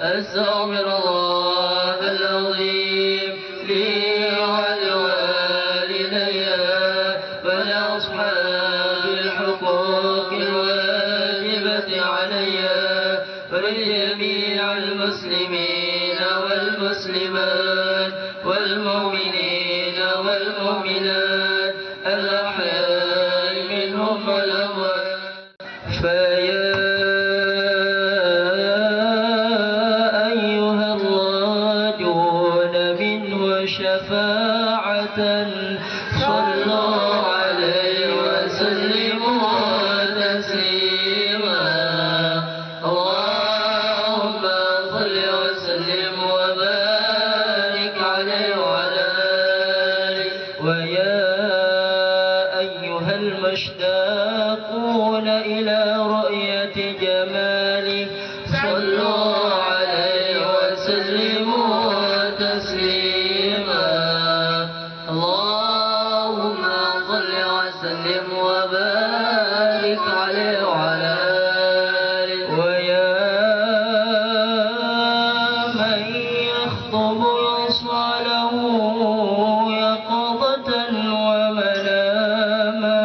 أستغفر الله العظيم لي ولوالدي ولأصحاب الحقوق الواجبة علي ولجميع المسلمين والمسلمات والمؤمنين والمؤمنات الأحياء منهم والأموات. فيا أيها الراجون منه شفاعة صلوا عليه وسلموا تسليما. اللهم صل وسلم وبارك عليه وعلى آله. ويا أيها المشتاقون إلى رؤية جماله صلوا عليه وسلموا تسليما. اللهم صل وسلم وبارك عليه وعلى آله. ويا من يخطب يصله يقظة ومناما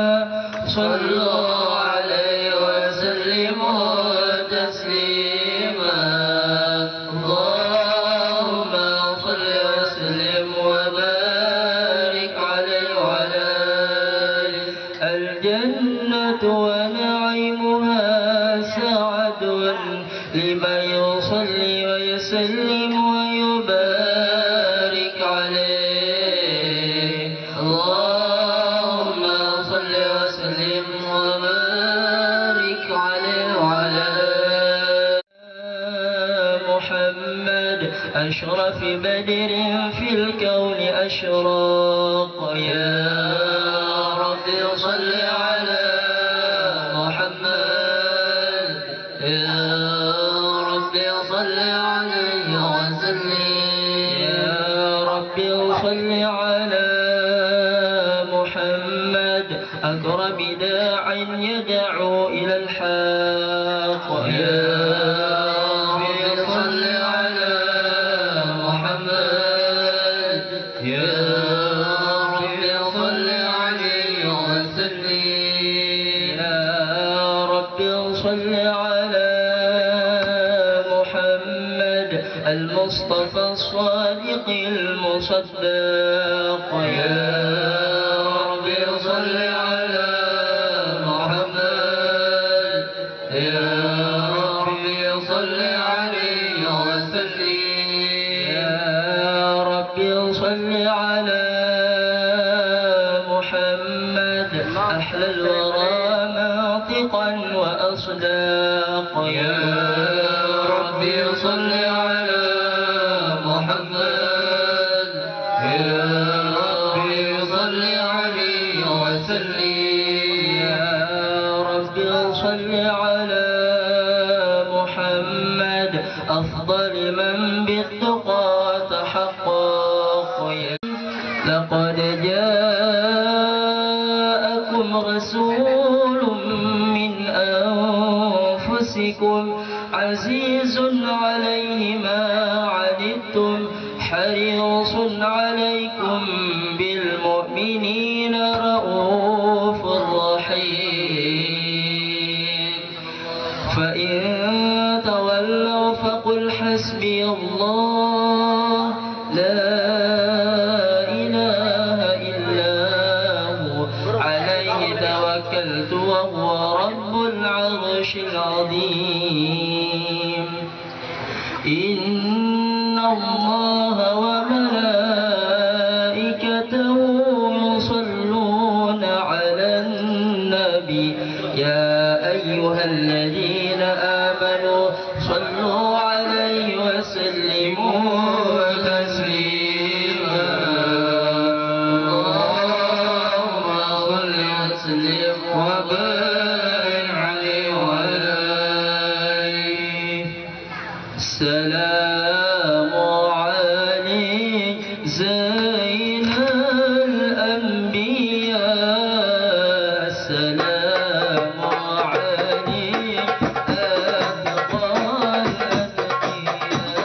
صلوا عليه وسلموا تسليما. اللهم صل وسلم وبارك عليه وعلى آله. الجنة ونعيمها سعد لمن يصلي ويسلم ويبارك عليه. اللهم صل وسلم وبارك عليه وعلى محمد أشرف بدر في الكون أشراق. يا رب صل على محمد يا رب صل عليه وسلم. يا رب صل على محمد أكرم داع يدعو إلى الحق. يا رب صل على محمد يا رب صل عليه وسلم. يا رب صل على محمد المصطفى الصادق المصدق. يا رب صل على محمد يا رب صل عليه وسلم. يا رب صل على محمد أحلى الورى ناطقا وأصداق. يا رب صل على محمد يا رب صل عليه وسلم. يا رب صل على محمد أفضل من بالتقى تحقق. لقد جاءكم رسول من أنفسكم عزيز عليه ما عنتم حريص عليكم بالمؤمنين رؤوف رحيم. فإن تولوا فقل حسبي الله لا إله إلا هو عليه توكلت وهو رب العرش العظيم. إن الله وملائكته يصلون على النبي يا أيها الذين آمنوا صلوا عليه وسلموا تسليما. اللهم صل وسلم وبارك عليه وعلى آله. السلام عليك زين الأنبياء. السلام عليك أتقى الأتقياء.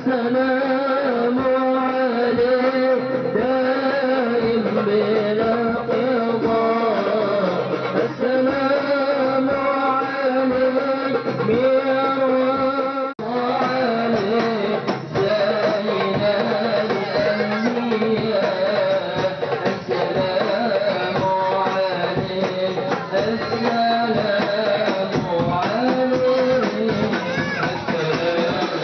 السلام عليك دائم بلا قضاء السلام عليك مروان عليك زين الأنبياء السلام عليك السلام عليك السلام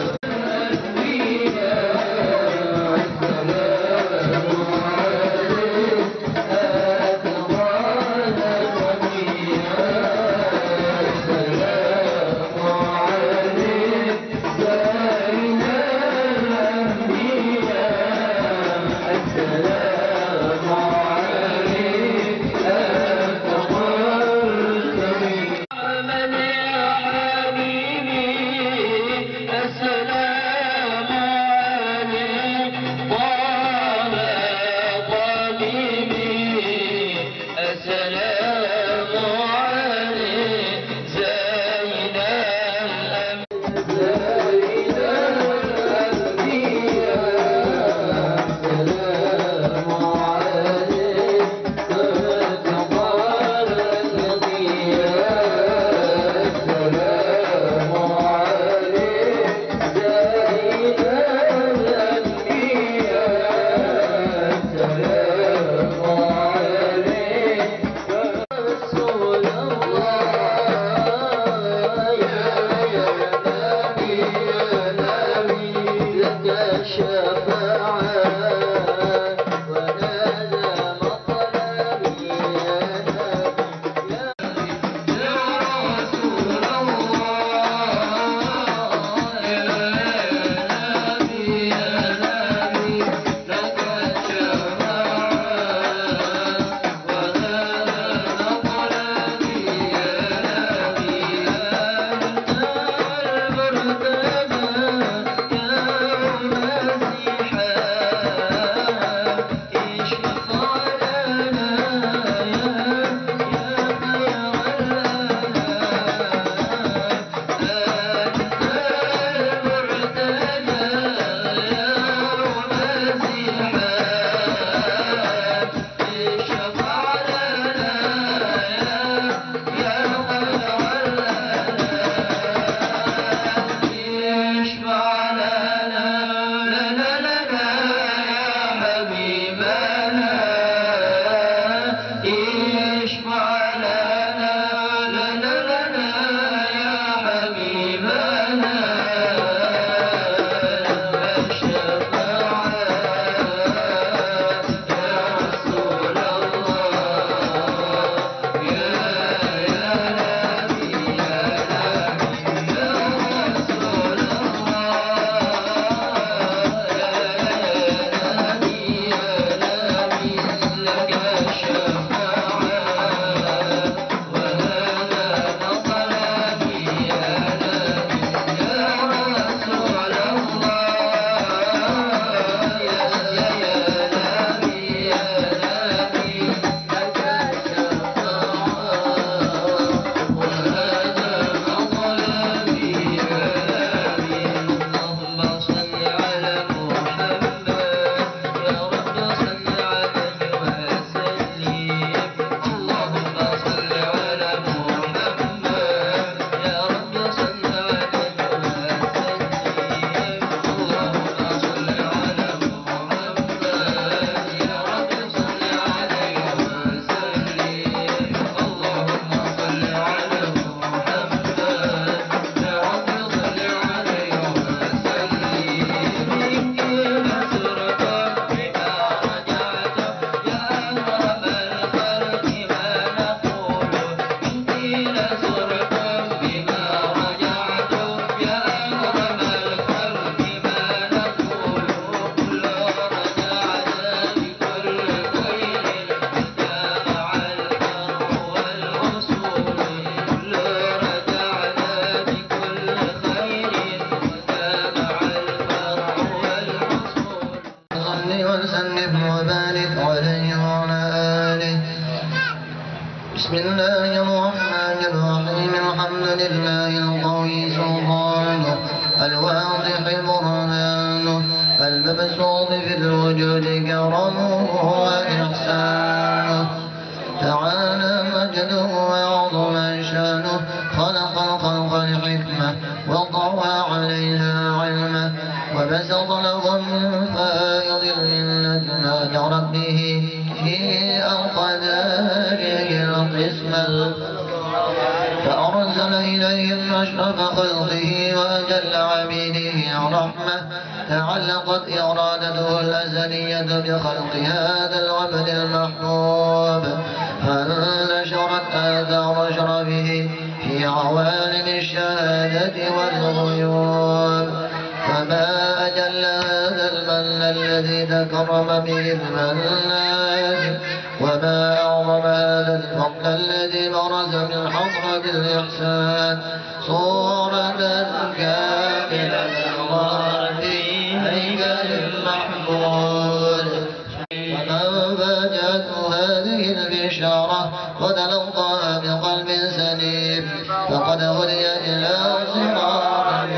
المبسوط في الوجود كرمه وإحسانه تعالى مجده وعظم شانه خلق الخلق لحكمة وطوى عليها علمه وبسط لهم من فائض المنة ما جرت به في أقداره القسمة فأرسل إليهم أشرف خلقه وأجل عبيده رحمة تعلقت إرادته الأزلية بخلق هذا العبد المحبوب فانتشرت آثار شرفه في عوالم الشهادة والغيوب فما أجل هذا المن الذي تكرم به المنان وما أعظم هذا الفضل الذي برز من حضرة الإحسان صورة كاملة ظهرت في هيكل المحمود ومن فاجأته هذه البشارة وتلقاها بقلب سليم فقد هدي إلى صراط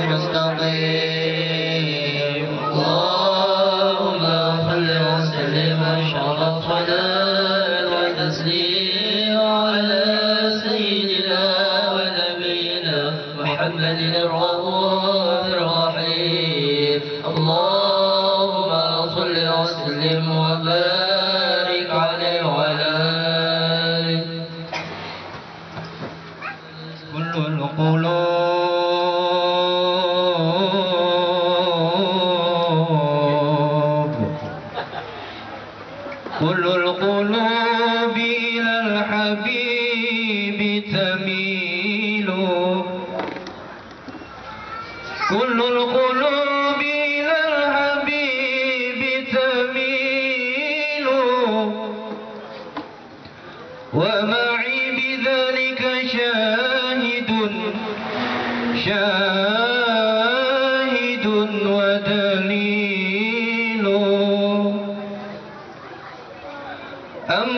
مستقيم اللهم صل وسلم وشرفنا وتسليم على سيدنا ونبينا محمد الرؤوف الرحيم اللهم صل وسلم وبارك عليه وعلى آله كل القلوب إلى الحبيب تميل كل القلوب إلى الحبيب تميل ومعي بذلك شاهد ودليل أمر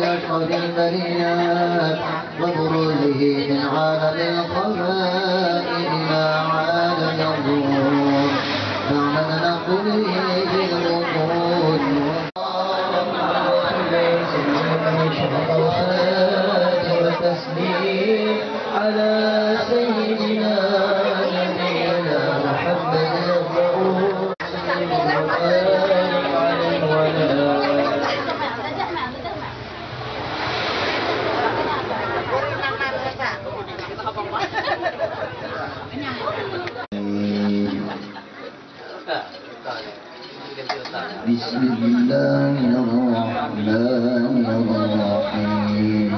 أشرف البريات وبروزه من عالم الخفاء إلى عالم الظهور بعد تنقله بالوجود والصلاة والتسليم على سيدنا نبينا محمد الرؤوف وبارك عليه وعلى بسم الله الرحمن الرحيم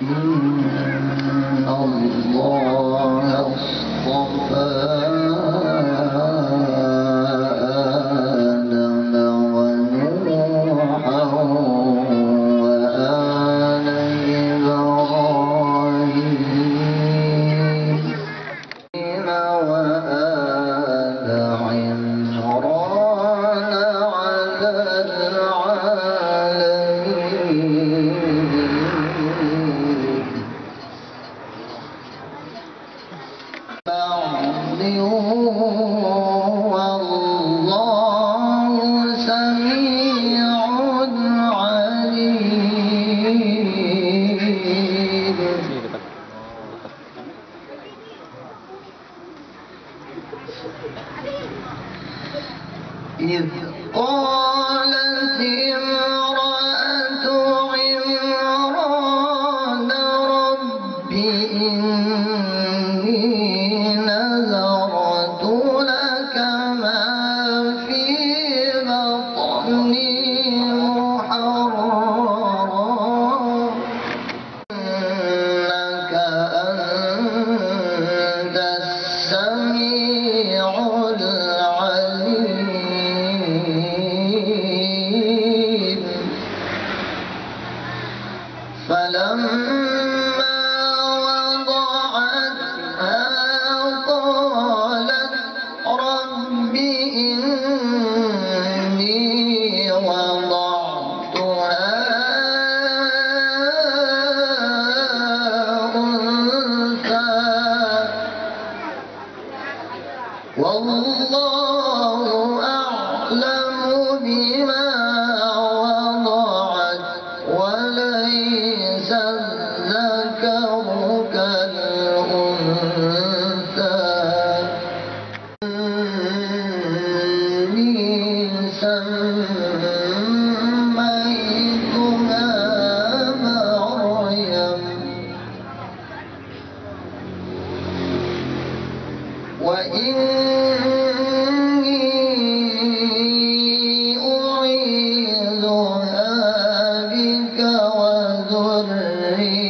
إن الله اصطفى آدم ونوحا وآل إبراهيم وآل عمران على العالمين والله سميع عليم إذ قالت امرأة عمران رب إني نذرت لك ما في بطني محررا إنك أنت السميع العليم فلما وضعتها قالت رب إني وضعتها أنثى والله أعلم بما وضعت وليس الذكر كالأنثى إني سميتها مريم وإني أعيذها بك وذريتها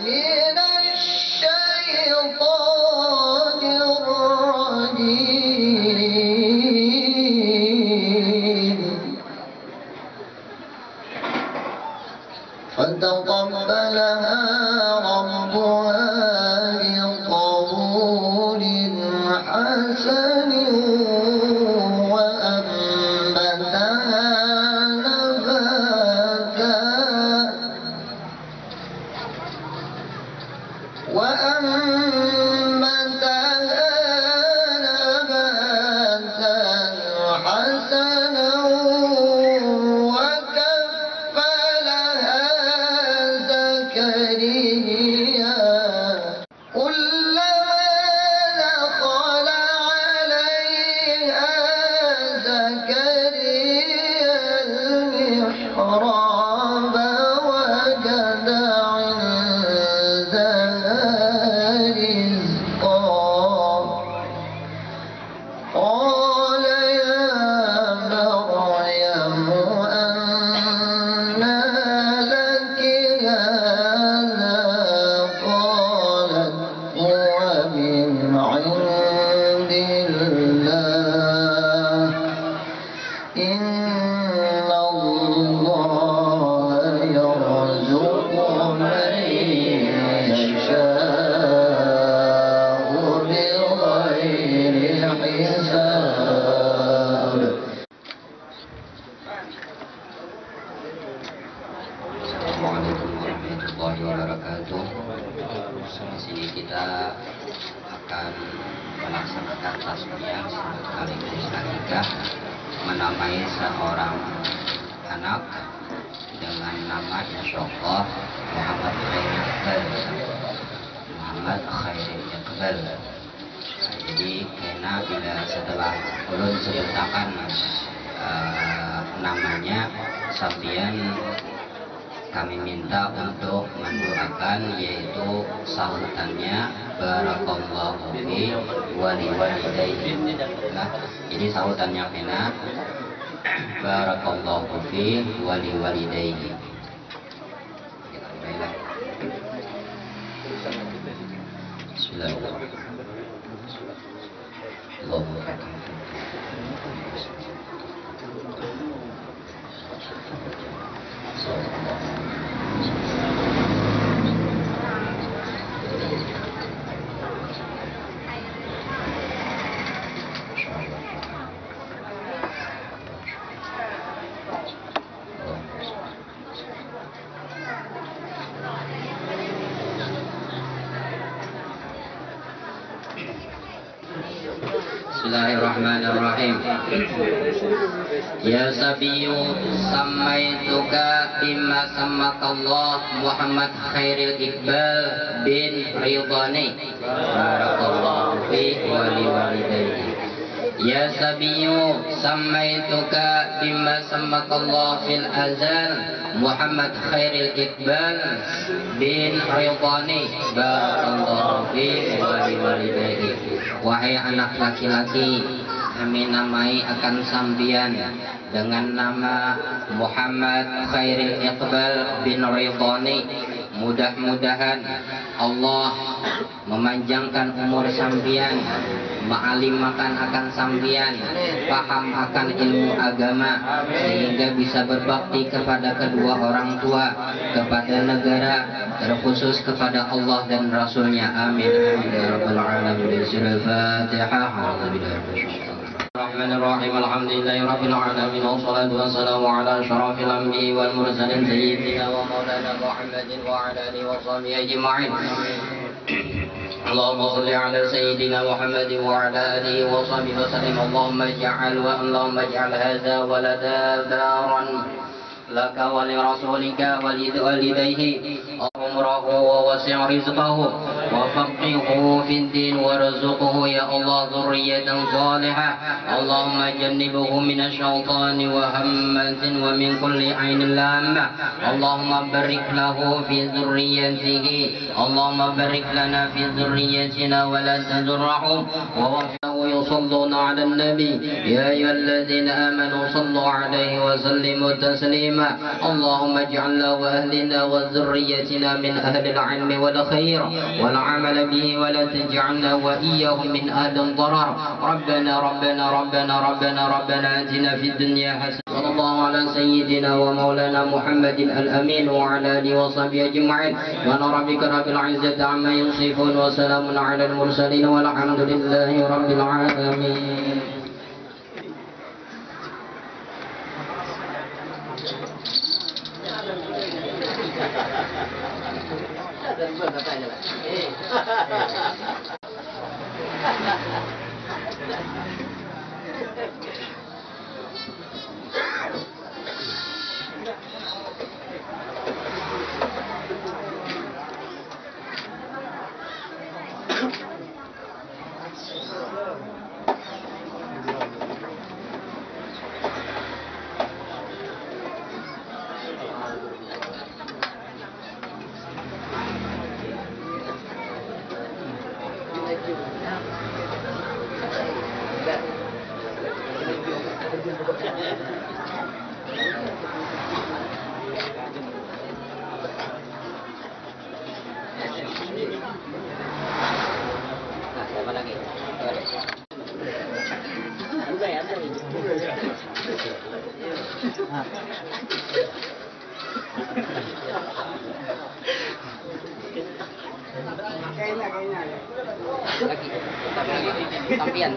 من الشيطان الرجيم فتقبلها ربها بقبول حسن وأنبتها نباتا حسنا وكفلها زكريا كلما دخل عليها tasmiyah sekaligus akikah menamai seorang anak dengan nama insyaallah Muhammad Khairil Iqbal. Muhammad Khairil Iqbal. Jadi kena bila setelah ulun ceritakan namanya, sambian kami minta untuk mendoakan yaitu sahutannya barakallahu fi wali walidayhi. Nah, jadi sahutannya kena barakallahu fi wali walidayhi. Bismillahirrahmanirrahim. Bismillahirrahmanirrahim. Ya Sabiyu sammaituka bima sammakallah Muhammad Khairil Iqbal bin Ridhani barakallahu fi wali walidayhi. Ya Sabiyu sammaituka bima sammakallah fil azal Muhammad Khairil Iqbal bin Ridhani barakallahu fi wali walidayhi. Wahai anak laki-laki, kami namai akan sambian dengan nama Muhammad Khairil Iqbal bin Ridhani. Mudah-mudahan Allah memanjangkan umur sambian, ma'alimakan akan sambian, paham akan ilmu agama, sehingga bisa berbakti kepada kedua orang tua, kepada negara, terkhusus kepada Allah dan Rasulnya. Amin. Ya Rabbal Alamin. Surah Al-Fatihah. Bismillahirrahmanirrahim. Alhamdulillahi Rabbil Alamin. Wassalatu wassalamu ala asyrafil anbiya'i wal mursalin sayyidina wa maulana Muhammadin wa ala alihi wa sahbihi ajma'in. Allahumma shalli ala sayyidina Muhammadin wa ala alihi wa sahbihi wa sallim. Allahumma ij'al hadza walada daran لك ولرسولك ولوالديه عمره ووسع رزقه وفقهه في الدين وارزقه يا الله ذرية صالحة. اللهم جنبه من الشيطان وهمة ومن كل عين لامة. اللهم بارك له في ذريته. اللهم بارك لنا في ذريتنا ولا تذرهم ووفقه. يصلون على النبي يا أيها الذين آمنوا صلوا عليه وسلموا تسليما. اللهم اجعلنا وأهلنا وذريتنا من أهل العلم والخير والعمل به ولا تجعلنا وإياهم من أهل الضرر. ربنا ربنا ربنا ربنا ربنا آتنا في الدنيا حسنة. صلى الله على سيدنا ومولانا محمد الأمين وعلى آله وصحبه أجمعين. وأنا ربك رب العزة عما يصفون وسلام على المرسلين والحمد لله رب العالمين. Sampian.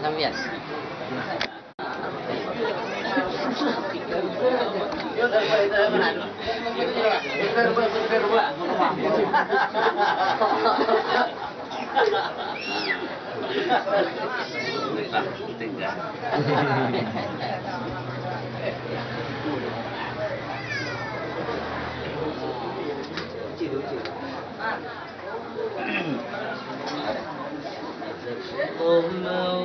اللهم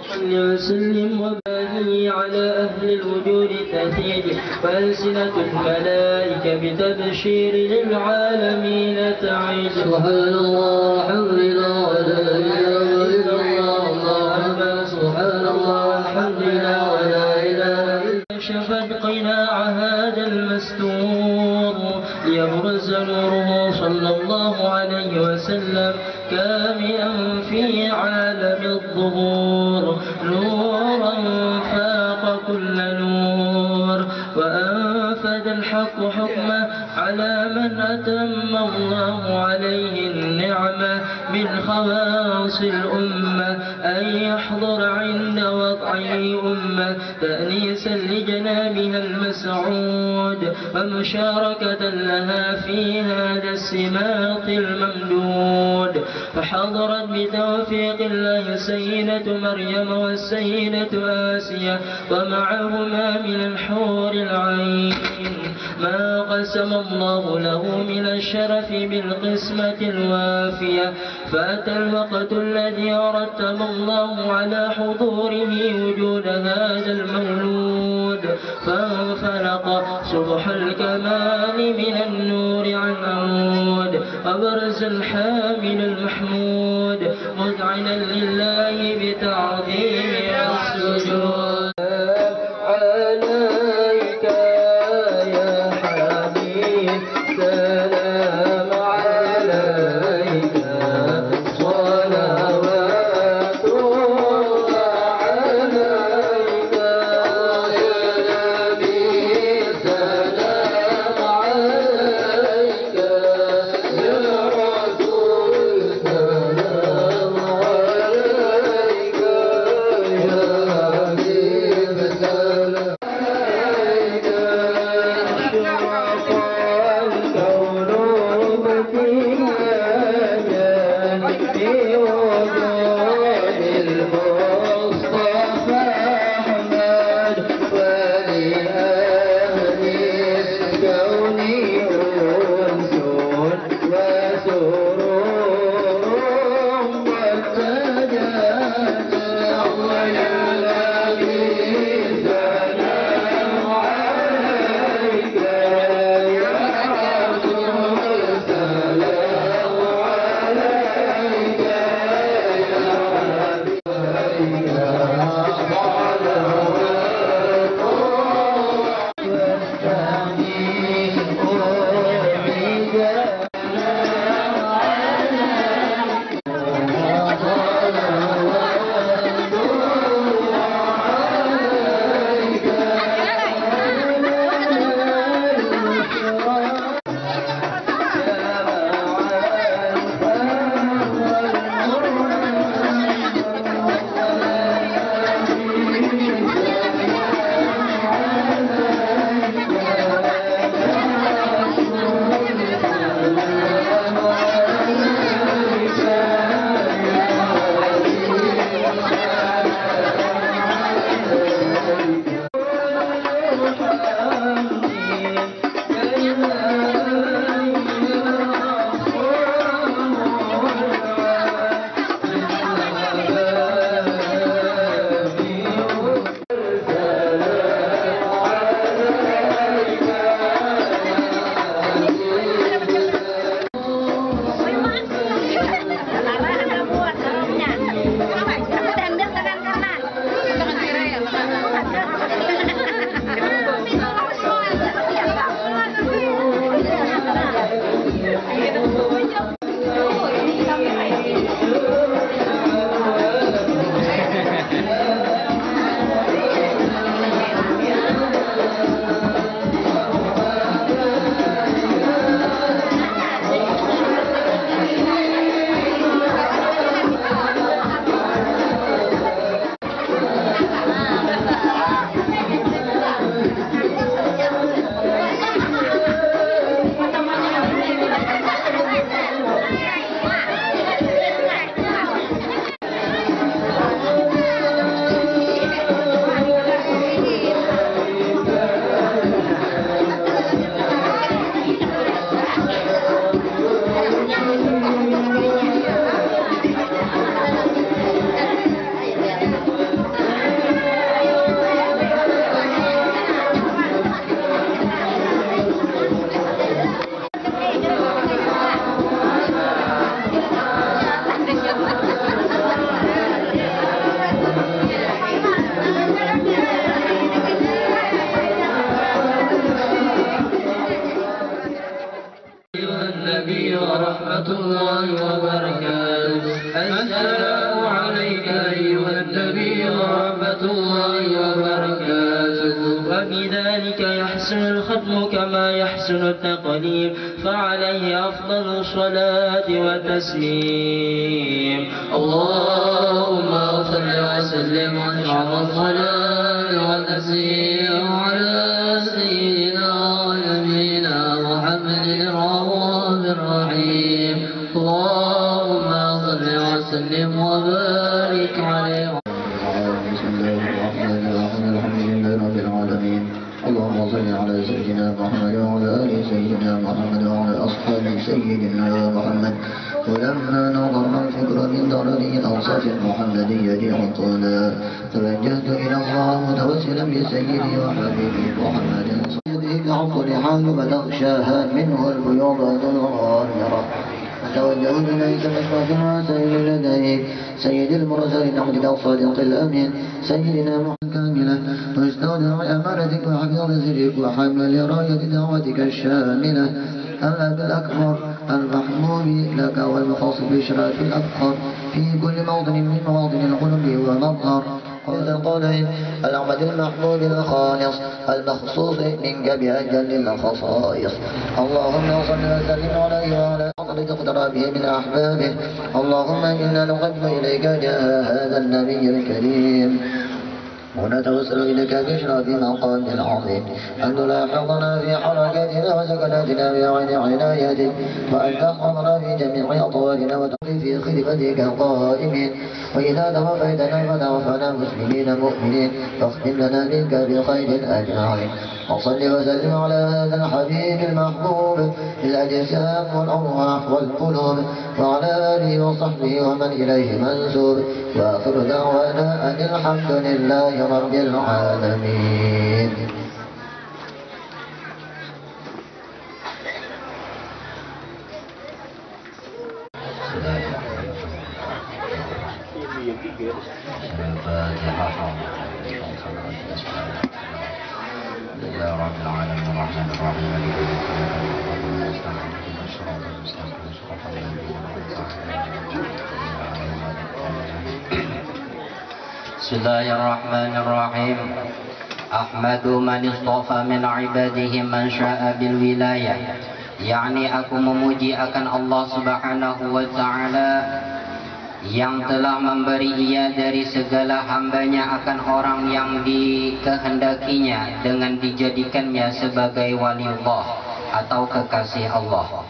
صل وسلم وبارك على أهل الوجود تهيج فألسنة الملائكة بتبشير للعالمين تعيش. سبحان الله الحمد لله ولا إله إلا الله الله أكبر. سبحان الله الحمد لله ولا إله إلا شفت قناع هذا المستور ليبرز نوره صلى الله عليه وسلم كاملا في عالم الظهور نورا فاق كل نور وأنفذ الحق حكمه على من أتم الله عليه النعمة من خواص الأمة أن يحضر عند وضعه أمة تأنيسا لجنابها المسعود ومشاركة لها في هذا السماط الممدود. فحضرت بتوفيق الله السيدة مريم والسيدة آسيا ومعهما من الحور العين ما قسم الله له من الشرف بالقسمة الوافية. فأتى الوقت الذي رتب الله على حضوره وجود هذا المولود فانفلق صبح الكمال من النور عن عمود وبرز الحامل المحمود مذعنا لله بتعظيم السجود. عليك يا حبيب سلام عليك صلوات الله عليك يا نبي سلام عليك يا رسول سلام عليك يا حبيب سلام عليك أشرق الكون بابتهاجا في وجود المصطفى أحمد ولأهل الكون أنس وسرور والسجاد. يا نبي سلام وفي ذلك يحسن الختم كما يحسن التقديم فعليه أفضل الصلاة والتسليم. اللهم صل وسلم على الصلاة والتسليم على سيدنا ونبينا محمد الرؤوف الرحيم. اللهم صل وسلم وبارك عليه. بسم الله الرحمن الرحيم الحمد لله رب العالمين اللهم صل على سيدنا محمد وعلى آل سيدنا محمد وعلى أصحاب سيدنا محمد ولما نظر الفكر من درر الأوصاف المحمدية حقنا توجهت إلى الله متوسلا بسيدي وحبيبي محمد صلى بحق لحال فتغشاها منه البيوضات الغامرة وتوجهت إليك بشرة وسائل لديك سيد المرسلين عبدك الصادق الأمين سيدنا محمد كاملة واستودع أمانتك وحفظ سرك وحمل لراية دعوتك الشاملة الأب الأكبر المحمود لك والمخصص بإشراف الأفخر في كل موطن من مواطن القلوب ومظهر قولين العمد المحمود الخالص المخصوص منك بأجل الخصائص. اللهم صل وسلم عليه وعلى فضل تقدر به من أحبابه. اللهم إنا نقدم إليك جاه هذا النبي الكريم ونتوسل إليك بإشراف مقام العظيم أن تلاحظنا في حركاتنا وسكناتنا بعين عنايتك وأن تحفظنا في جميع أطوارنا وتقضي في خدمتك قائمين وإذا توفيتنا فتوفنا مسلمين مؤمنين واختم لنا منك بخير أجمعين. وصل وسلم على هذا الحبيب المحبوب للأجسام والأرواح والقلوب وعلى آله وصحبه ومن إليه منسوب وآخر دعوانا أن الحمد لله رب العالمين. لله رب العالمين الرحمن الرحيم مالك يوم الدين بسم الله الرحمن الرحيم. أحمد من اصطفى من عباده من شاء بالولاية. yakni aku memuji akan Allah Subhanahu wa Ta'ala yang telah memberi ia dari segala hambanya akan orang yang dikehendakinya dengan dijadikannya sebagai waliullah atau kekasih Allah.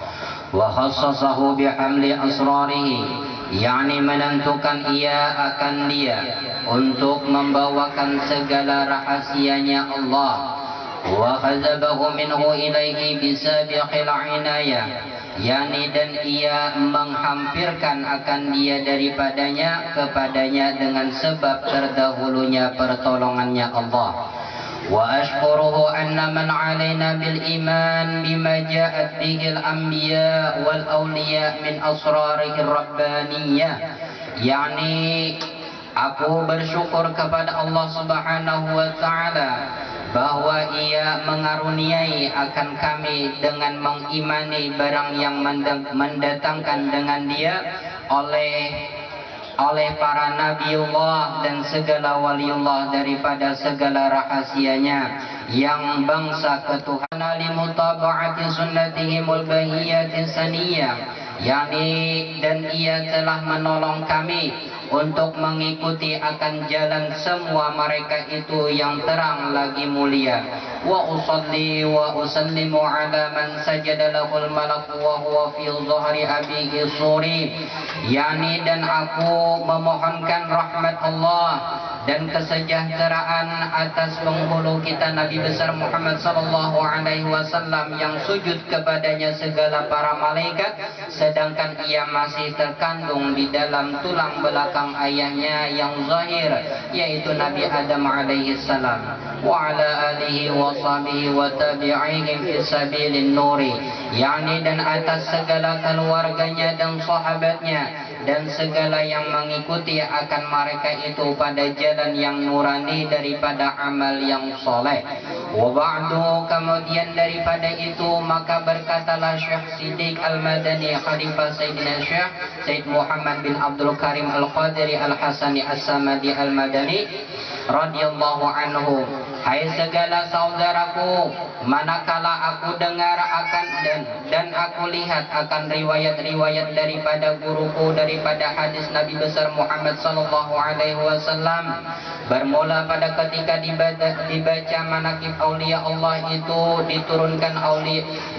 Wa khassasahu bihamli asrarihi, yakni menentukan ia akan dia untuk membawakan segala rahasianya Allah. Wa khazabahu minhu ilaihi bisabiqil inayah, yakni dan ia menghampirkan akan dia daripadanya kepadanya dengan sebab terdahulunya pertolongannya Allah. Wa ashkuruhu anna man alaina bil iman bima ja'at bihil anbiya wal awliya min asrarihi rabbaniyah, yakni aku bersyukur kepada Allah Subhanahu wa Ta'ala bahwa ia mengaruniai akan kami dengan mengimani barang yang mendatangkan dengan dia oleh para nabiullah dan segala waliullah daripada segala rahasianya yang bangsa ketuhanan limutaba'ati sunnatihimul bahiyati saniyah, yakni dan ia telah menolong kami untuk mengikuti akan jalan semua mereka itu yang terang lagi mulia. Wa usalli wa usallimu ala man sajada lahul malak wa huwa fi dhahri abihi suri, yakni dan aku memohonkan rahmat Allah dan kesejahteraan atas penghulu kita Nabi besar Muhammad sallallahu alaihi wasallam yang sujud kepadanya segala para malaikat sedangkan ia masih terkandung di dalam tulang belakang ayahnya yang zahir yaitu Nabi Adam alaihi salam wa ala alihi wa sahbihi wa tabi'ihim fi sabilin nuri, yakni dan atas segala keluarganya dan sahabatnya dan segala yang mengikuti akan mereka itu pada jalan yang nurani daripada amal yang soleh. Wa ba'du, kemudian daripada itu maka berkatalah Syekh Siddiq Al-Madani Khalifah Sayyidina Syekh Sayyid Muhammad bin Abdul Karim Al-Qadiri Al-Hasani As-Samadi Al-Madani radhiyallahu anhu, hai segala saudaraku, manakala aku dengar akan dan aku lihat akan riwayat-riwayat daripada guruku, daripada hadis Nabi besar Muhammad sallallahu alaihi wasallam, bermula pada ketika dibaca manakib aulia Allah itu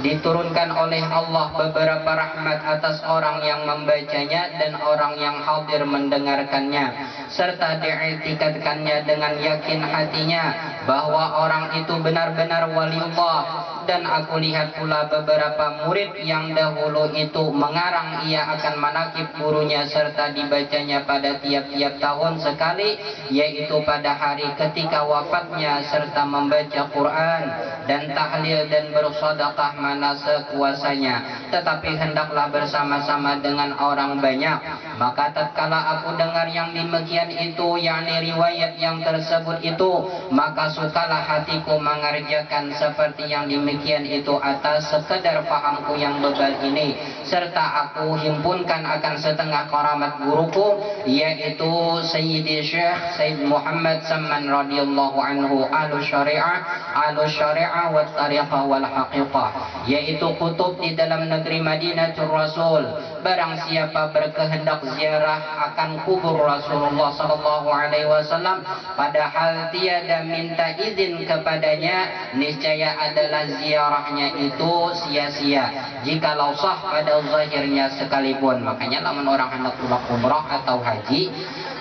diturunkan oleh Allah beberapa rahmat atas orang yang membacanya dan orang yang hadir mendengarkannya, serta diiktikadkannya dengan yakin hatinya bahwa orang itu benar-benar waliullah. Dan aku lihat pula beberapa murid yang dahulu itu mengarang ia akan manakib gurunya serta dibacanya pada tiap-tiap tahun sekali, yaitu pada hari ketika wafatnya, serta membaca Quran dan tahlil dan bersedekah mana sekuasanya, tetapi hendaklah bersama-sama dengan orang banyak. Maka tatkala aku dengar yang demikian itu, yakni riwayat yang tersebut itu, maka sukalah hatiku mengerjakan seperti yang demikian itu atas sekedar pahamku yang bebal ini, serta aku himpunkan akan setengah karamat guruku, yaitu Sayyidi Syekh Sayyid Muhammad Samman radhiyallahu anhu, alus syari'ah wa tariqah wal haqiqah, yaitu kutub di dalam negeri Madinatul Rasul. Barang siapa berkehendak ziarah akan kubur Rasulullah sallallahu alaihi wasallam padahal tiada minta izin kepadanya, niscaya adalah ziarahnya itu sia-sia jikalau sah pada zahirnya sekalipun. Makanya lamun orang hendak pulang umrah atau haji,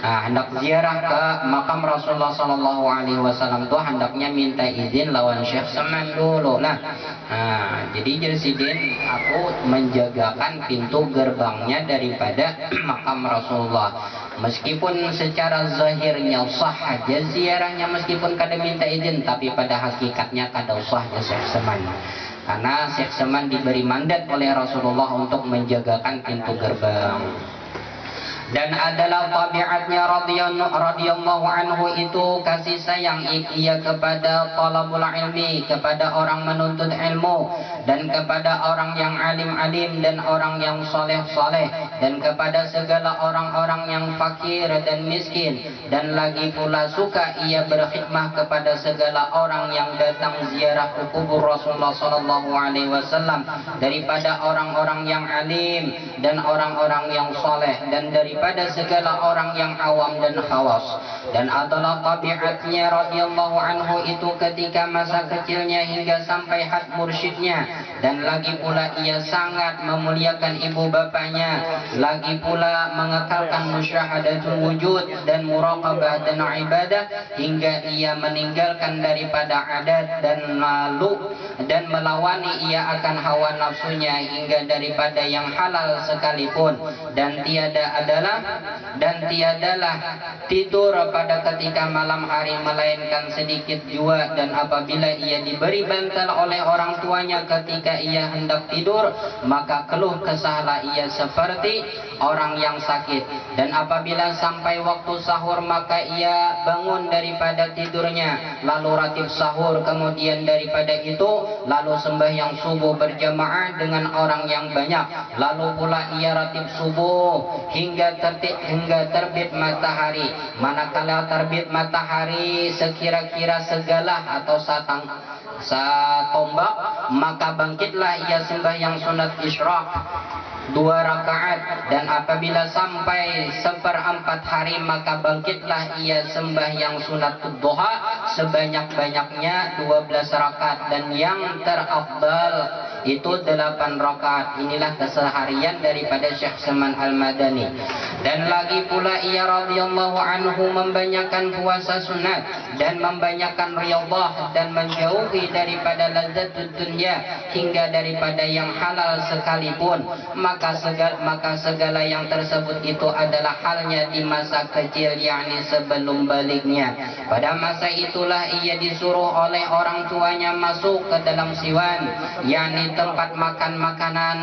hendak ziarah ke makam Rasulullah sallallahu alaihi wasallam tuh hendaknya minta izin lawan Syekh Saman dulu. Jadi jersidin aku menjagakan pintu gerbangnya daripada makam Rasulullah. Meskipun secara zahirnya sah aja ziarahnya, meskipun kada minta izin, tapi pada hakikatnya kada usah ya Syekh Saman. Karena Syekh Saman diberi mandat oleh Rasulullah untuk menjagakan pintu gerbang. Dan adalah tabiatnya radhiyallahu anhu itu kasih sayang ia kepada talabul ilmi, kepada orang menuntut ilmu, dan kepada orang yang alim-alim dan orang yang soleh-soleh, dan kepada segala orang-orang yang fakir dan miskin. Dan lagi pula suka ia berkhidmah kepada segala orang yang datang ziarah ke kubur Rasulullah sallallahu alaihi wasallam, daripada orang-orang yang alim dan orang-orang yang soleh, dan daripada segala orang yang awam dan khawas. Dan adalah tabiatnya radhiyallahu anhu itu ketika masa kecilnya hingga sampai had mursyidnya. Dan lagi pula ia sangat memuliakan ibu bapanya, lagi pula mengekalkan musyahadatul wujud dan muraqabah dan ibadah, hingga ia meninggalkan daripada adat dan malu dan melawani ia akan hawa nafsunya hingga daripada yang halal sekalipun. Dan tiadalah tidur pada ketika malam hari melainkan sedikit jua. Dan apabila ia diberi bantal oleh orang tuanya ketika ia hendak tidur, maka keluh kesahlah ia seperti orang yang sakit. Dan apabila sampai waktu sahur, maka ia bangun daripada tidurnya, lalu ratib sahur, kemudian daripada itu lalu sembahyang subuh berjamaah dengan orang yang banyak, lalu pula ia ratib subuh hingga terbit matahari. Manakala terbit matahari sekira-kira segalah atau satombak, maka bangkitlah ia sembahyang sunat isyraq 2 rakaat. Dan apabila sampai 1/4 hari, maka bangkitlah ia sembahyang sunat duha sebanyak-banyaknya 12 rakaat, dan yang terafdal itu 8 rakaat. Inilah keseharian daripada Syekh Saman Al-Madani. Dan lagi pula ia radhiyallahu anhu membanyakan puasa sunat dan membanyakan riyadhah dan menjauhi daripada lazzatud dunya hingga daripada yang halal sekalipun. Maka segala yang tersebut itu adalah halnya di masa kecil, yakni sebelum baliknya. Pada masa itulah ia disuruh oleh orang tuanya masuk ke dalam siwan, yakni tempat makan makanan,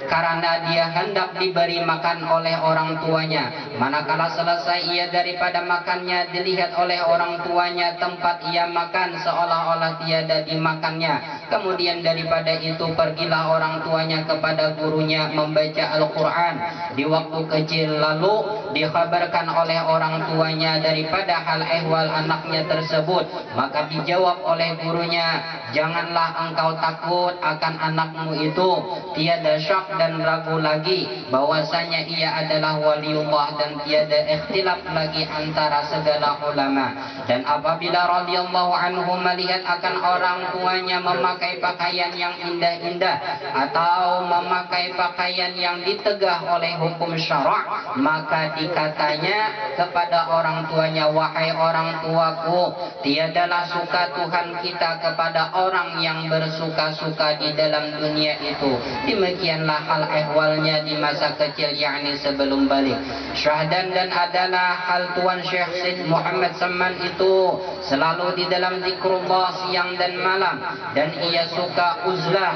karena dia hendak diberi makan oleh orang tuanya. Manakala selesai ia daripada makannya, dilihat oleh orang tuanya tempat ia makan seolah-olah tiada dimakannya. Kemudian daripada itu pergilah orang tuanya kepada gurunya membaca Al-Quran di waktu kecil, lalu dikabarkan oleh orang tuanya daripada hal ehwal anaknya tersebut. Maka dijawab oleh gurunya, janganlah engkau takut akan anakmu itu, tiada syak dan ragu lagi bahwasanya ia adalah waliullah dan tiada ikhtilaf lagi antara segala ulama. Dan apabila radhiyallahu anhu melihat akan orang tuanya memakai pakaian yang indah-indah atau memakai pakaian yang ditegah oleh hukum syara', maka dikatanya kepada orang tuanya, wahai orang tuaku, tiadalah suka Tuhan kita kepada orang yang bersuka-suka di dalam dunia itu. Demikianlah hal ehwalnya di masa kecil, yakni sebelum balik. Syahdan dan adalah hal Tuan Syekh Syed Muhammad Saman itu selalu di dalam zikrullah siang dan malam, dan ia suka uzlah,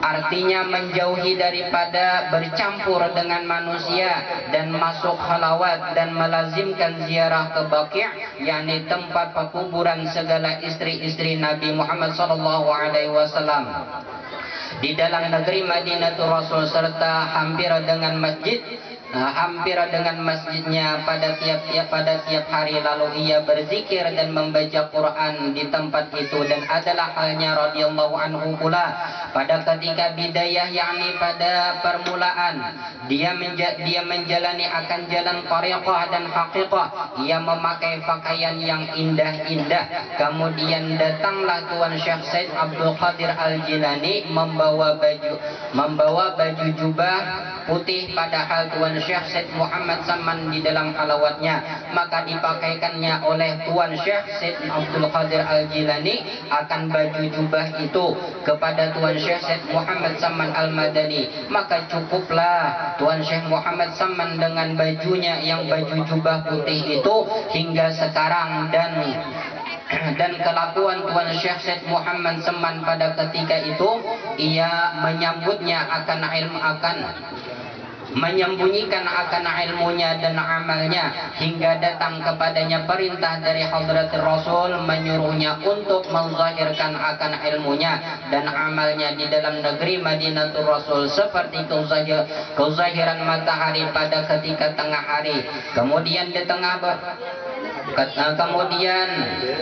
artinya menjauhi daripada bercampur dengan manusia dan masuk halawat dan melazimkan ziarah ke Baqi', yakni tempat pekuburan segala istri-istri Nabi Muhammad SAW. Di dalam negeri Madinatul Rasul serta hampir dengan masjidnya pada tiap hari, lalu ia berzikir dan membaca Quran di tempat itu. Dan adalah halnya radhiyallahu anhu pula pada ketika bidayah, yakni pada permulaan dia menjalani akan jalan tariqah dan haqiqah, ia memakai pakaian yang indah-indah. Kemudian datanglah Tuan Syekh Said Abdul Qadir Al-Jilani membawa baju jubah putih, padahal Tuan Syekh Syed Muhammad Saman di dalam halawatnya, maka dipakaikannya oleh Tuan Syekh Syed Abdul Qadir Al-Jilani akan baju jubah itu kepada Tuan Syekh Syed Muhammad Saman Al-Madani. Maka cukuplah Tuan Syekh Muhammad Saman dengan bajunya yang baju jubah putih itu hingga sekarang. Dan kelakuan Tuan Syekh Syed Muhammad Saman pada ketika itu, ia menyembunyikan akan ilmunya dan amalnya hingga datang kepadanya perintah dari Hadratul Rasul menyuruhnya untuk menzahirkan akan ilmunya dan amalnya di dalam negeri Madinatul Rasul seperti kezahiran matahari pada ketika tengah hari. Kemudian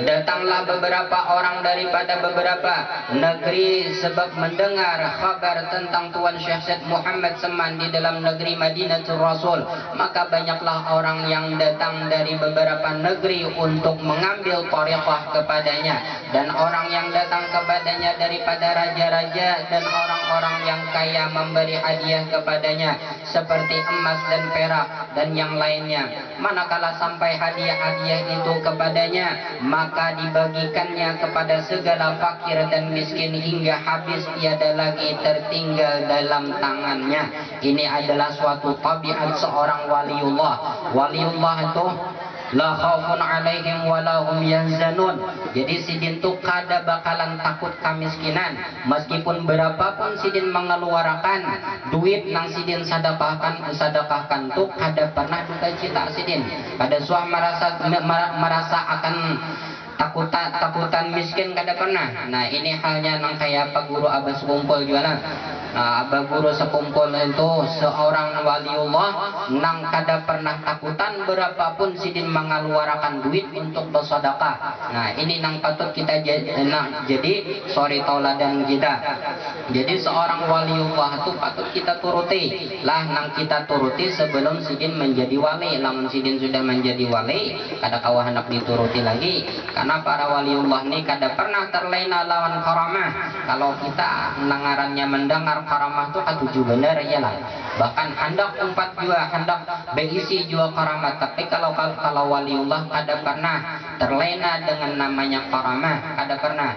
datanglah beberapa orang daripada beberapa negeri sebab mendengar kabar tentang Tuan Syekh Syed Muhammad Saman di dalam negeri Madinatul Rasul. Maka banyaklah orang yang datang dari beberapa negeri untuk mengambil tariqah kepadanya, dan orang yang datang kepadanya daripada raja-raja dan orang-orang yang kaya memberi hadiah kepadanya seperti emas dan perak dan yang lainnya. Manakala sampai hadiah-hadiah itu kepadanya, maka dibagikannya kepada segala fakir dan miskin hingga habis, tiada lagi tertinggal dalam tangannya. Ini adalah suatu tabiat seorang waliullah. Waliullah itu la khaufun alaihim wala hum yahzanun. Jadi sidin tu kada bakalan takut kemiskinan, meskipun berapapun sidin mengeluarkan duit nang sidin sedekahkan tu kada pernah duka cita sidin. Kada suah merasa akan takutan miskin, kada pernah. Nah, ini halnya nang kayak Pak Guru Abah sekumpul juga lah. Nah, Abah Guru sekumpul itu seorang waliullah nang kada pernah takutan berapapun sidin mengeluarkan duit untuk bersedekah. Nah, ini nang patut kita jadi sorry tauladan kita. Jadi seorang waliullah itu patut kita turuti lah, nang kita turuti sebelum sidin menjadi wali. Lamun sidin sudah menjadi wali, kada kawah hendak dituruti lagi, karena para waliullah ini kada pernah terlena lawan karamah. Kalau kita nangarannya mendengar karamah itu katuju benar ya lah, bahkan hendak umpat juga, hendak berisi juga karamah. Tapi kalau waliullah kada pernah terlena dengan namanya karamah, kada pernah.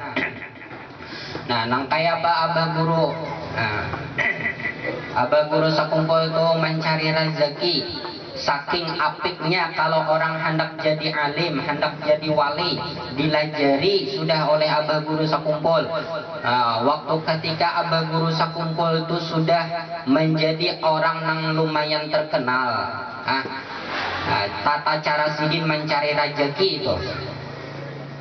Nah, nang kaya Abah Guru, Abah Guru sekumpul itu mencari rezeki. Saking apiknya kalau orang hendak jadi alim, hendak jadi wali, dilajari sudah oleh Abah Guru sekumpul. Waktu ketika Abah Guru sekumpul itu sudah menjadi orang yang lumayan terkenal. Tata cara sidin mencari rezeki itu.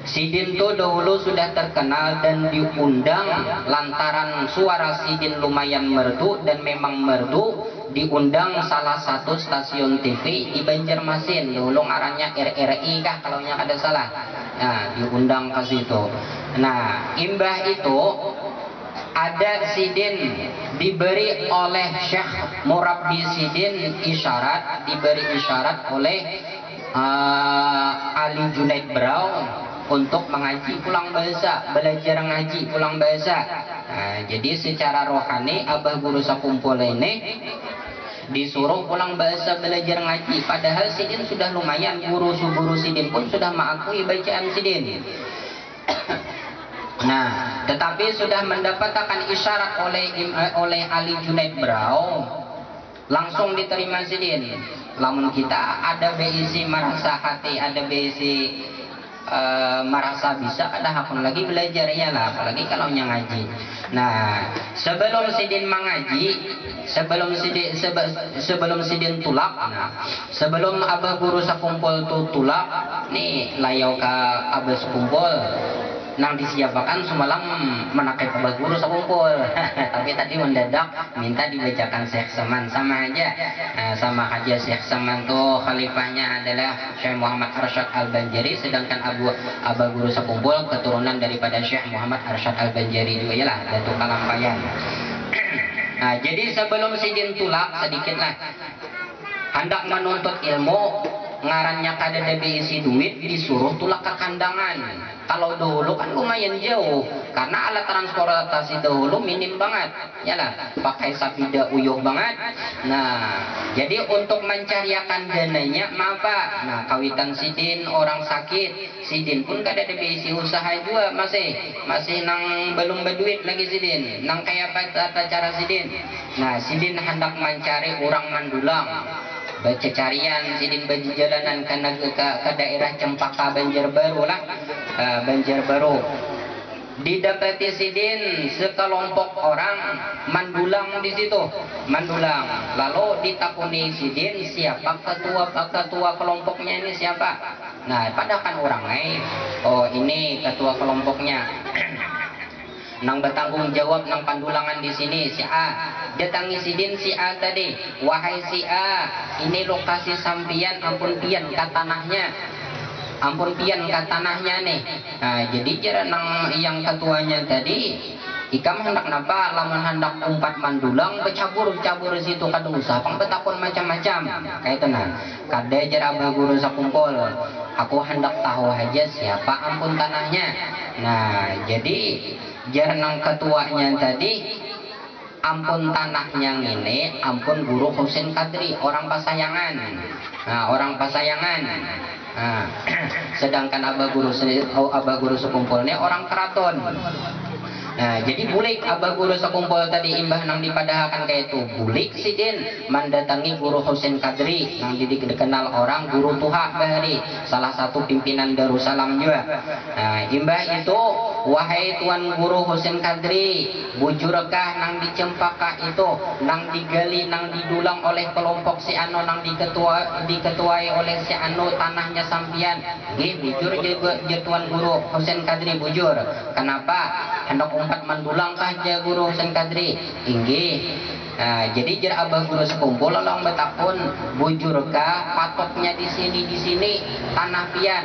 Sidin tuh dahulu sudah terkenal dan diundang lantaran suara Sidin lumayan merdu dan memang merdu, diundang salah satu stasiun TV di Banjarmasin, dulu ngarannya RRI kah kalau yang ada salah. Nah, diundang ke situ. Nah, imbah itu ada Sidin diberi oleh Syekh Murabbi Sidin isyarat, diberi isyarat oleh Ali Junaid Brau untuk mengaji pulang bahasa, belajar ngaji pulang bahasa. Nah, jadi secara rohani Abah Guru Sakumpul ini disuruh pulang bahasa belajar ngaji, padahal Sidin sudah lumayan, guru Sidin pun sudah mengakui bacaan Sidin. Nah, tetapi sudah mendapatkan isyarat oleh Ali Junaid Brau, langsung diterima Sidin. Lamun kita ada beisi merasa hati, ada beisi merasa bisa, ada hakun lagi belajar ya lah, apalagi kalau yang ngaji. Nah, sebelum Sidin mengaji, sebelum Sidin tulak, nah, sebelum Abah Guru Sakumpul tulak, nih layau ke Abah Sakumpul, nang disiapakan semalam menakai Abah Guru Sakumpul. Tapi tadi mendadak minta dibacakan Syekh Saman, sama aja. Nah, sama aja Syekh Saman tuh khalifahnya adalah Syekh Muhammad Arsyad Al-Banjari, sedangkan Abah Guru Sakumpul keturunan daripada Syekh Muhammad Arsyad Al-Banjari juga ya lah, Datuk Kalampayan. Nah, jadi sebelum Sidin tulak sedikitlah hendak menuntut ilmu, ngarannya kada ada isi duit, disuruh tulak ke kandangan. Kalau dahulu kan lumayan jauh, karena alat transportasi dahulu minim banget, ya lah, pakai sapida uyuh banget. Nah, jadi untuk mencariakan dananya, apa? Nah, kawitan Sidin orang sakit, Sidin pun kada ada isi usaha juga, masih nang belum berduit lagi Sidin, nang kayak apa cara Sidin. Nah, Sidin hendak mencari orang Mandulang. Baca carian Sidin baju jalanan ke daerah Cempaka Banjarbaru lah, Banjarbaru. Didapati Sidin sekelompok orang Mandulang di situ, Mandulang. Lalu ditakuni Sidin, siapa ketua kelompoknya ini siapa? Nah, padahal kan orang lain. Oh, ini ketua kelompoknya. Nang bertanggung jawab nang pandulangan di sini si A. Datangi Sidin si A tadi, wahai si A, ini lokasi sampian, ampun pian ke tanahnya, ampun pian ke tanahnya nih. Nah, jadi cara nang yang ketuanya tadi, ikam hendak napa, lamun hendak umpat Mandulang, bercabur situ kada usah, pang betakun macam-macam, kayak tenang. Kada jar Abah Guru Sakumpul, aku hendak tahu aja siapa ampun tanahnya. Nah, jadi jar nang ketuanya tadi, ampun tanahnya ini, ampun Guru Husin Kadri, orang Pasayangan. Nah, orang Pasayangan. Nah, sedangkan Abah Guru Sakumpul ini orang Keraton. Nah, jadi bulik Abah Guru Sakumpul tadi imbah nang dipadahakan kayak itu, bulik Sidin mendatangi Guru Husin Kadri, nang dikenal orang Guru Tuha Bahari, salah satu pimpinan Darussalam juga. Nah, imbah itu, wahai Tuan Guru Husin Kadri, bujurkah nang di Cempaka itu, nang digali, nang didulang oleh kelompok si Ano, nang diketuai oleh si Ano, tanahnya sampian. Nggih, bujur je Tuan Guru Husin Kadri, bujur. Kenapa? Hendak umpat Mandulang kah je Guru Husin Kadri? Inggih. Nah, jadi jar Abah Guru Sakumpul long betakun, bujurkah patoknya di sini tanah pian.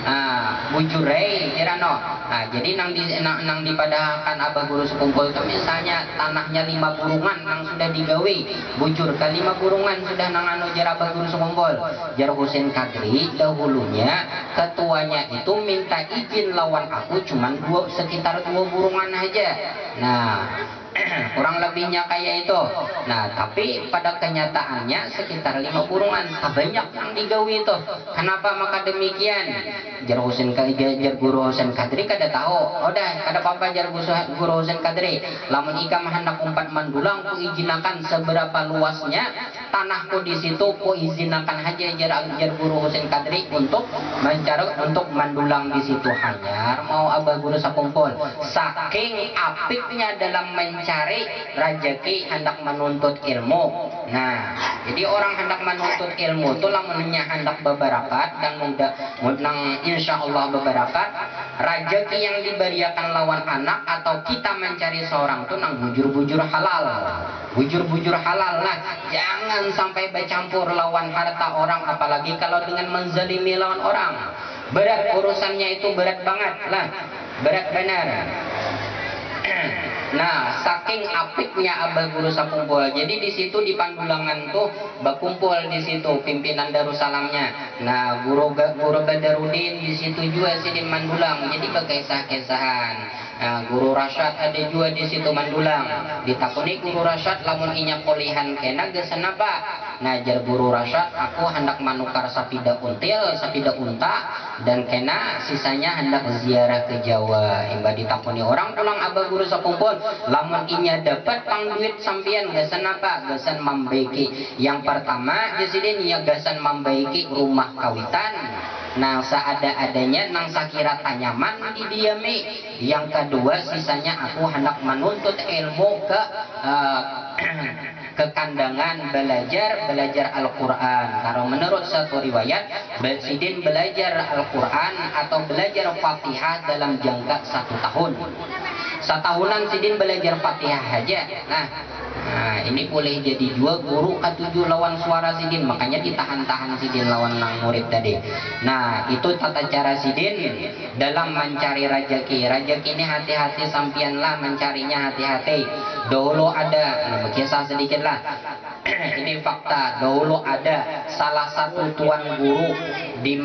Nah, bujurei jirano. Nah, jadi nang dipadahakan Abah Guru Sakumpul itu misalnya tanahnya 5 burungan nang sudah digawe, bujur ke 5 burungan sudah nang anu jar Abah Guru Sakumpul. Jar Husin Kadri dahulunya ketuanya itu minta izin lawan aku cuman sekitar 2 burungan aja. Nah, kurang lebihnya kayak itu. Nah, tapi pada kenyataannya sekitar 5 burungan, banyak yang digawe itu. Kenapa maka demikian? Jar Guru Husin Kadri kada tahu. Udah, kada apa-apa jar Guru Husin Kadri. Lamun ikam hendak umpat Mandulang, ku izinakan seberapa luasnya tanahku di situ, ku izinakan aja jar Guru Husin Kadri untuk mencari untuk Mandulang di situ. Hanyar mau Abah Guru Sakumpul. Saking apiknya dalam mencari rajaki, hendak menuntut ilmu. Nah, jadi orang hendak menuntut ilmu itu lamunnya hendak beberakat dan mudah insya Allah beberakat, rajaki yang diberiakan lawan anak atau kita mencari seorang tuh nang bujur-bujur halal. Bujur-bujur halal lah, jangan sampai bercampur lawan harta orang, apalagi kalau dengan menzalimi lawan orang. Berat urusannya itu, berat banget lah, berat benar. Nah, saking apiknya Abah Guru Sakumpul. Jadi di situ di Pandulangan tuh berkumpul di situ pimpinan Darussalamnya. Nah, Guru Badarudin di situ juga Sidin Mandulang. Jadi berkisah-kisahan. Nah, Guru Rasyad ada juga di situ Mandulang. Ditakuni Guru Rasyad lamun inya kulihan kena geus apa? Nah, jar Guru Rasyad, aku hendak manukar sapida until, sapida unta, dan kena sisanya hendak ziarah ke Jawa. Imba ditakuni orang pulang Abah Guru Sakumpul, lamun inya dapat pang duit sampian gasan apa? Gasan membaiki. Yang pertama jasidin ya gasan membaiki rumah kawitan. Nah, seada-adanya nang sakira tanyaman didiami. Yang kedua sisanya aku hendak menuntut ilmu ke kandangan belajar Al-Quran. Kalau menurut satu riwayat, Sidin belajar Al-Quran atau belajar Fatihah dalam jangka 1 tahun. Setahunan Sidin belajar Fatihah aja. Nah, ini boleh jadi juga guru ke-7 lawan suara Sidin, makanya ditahan-tahan Sidin lawan nang murid tadi. Nah, itu tata cara Sidin dalam mencari rajaki. Rajaki ini hati-hati sampian lah mencarinya, hati-hati. Dahulu ada, kisah sedikit lah. Ini fakta, dahulu ada salah satu tuan guru di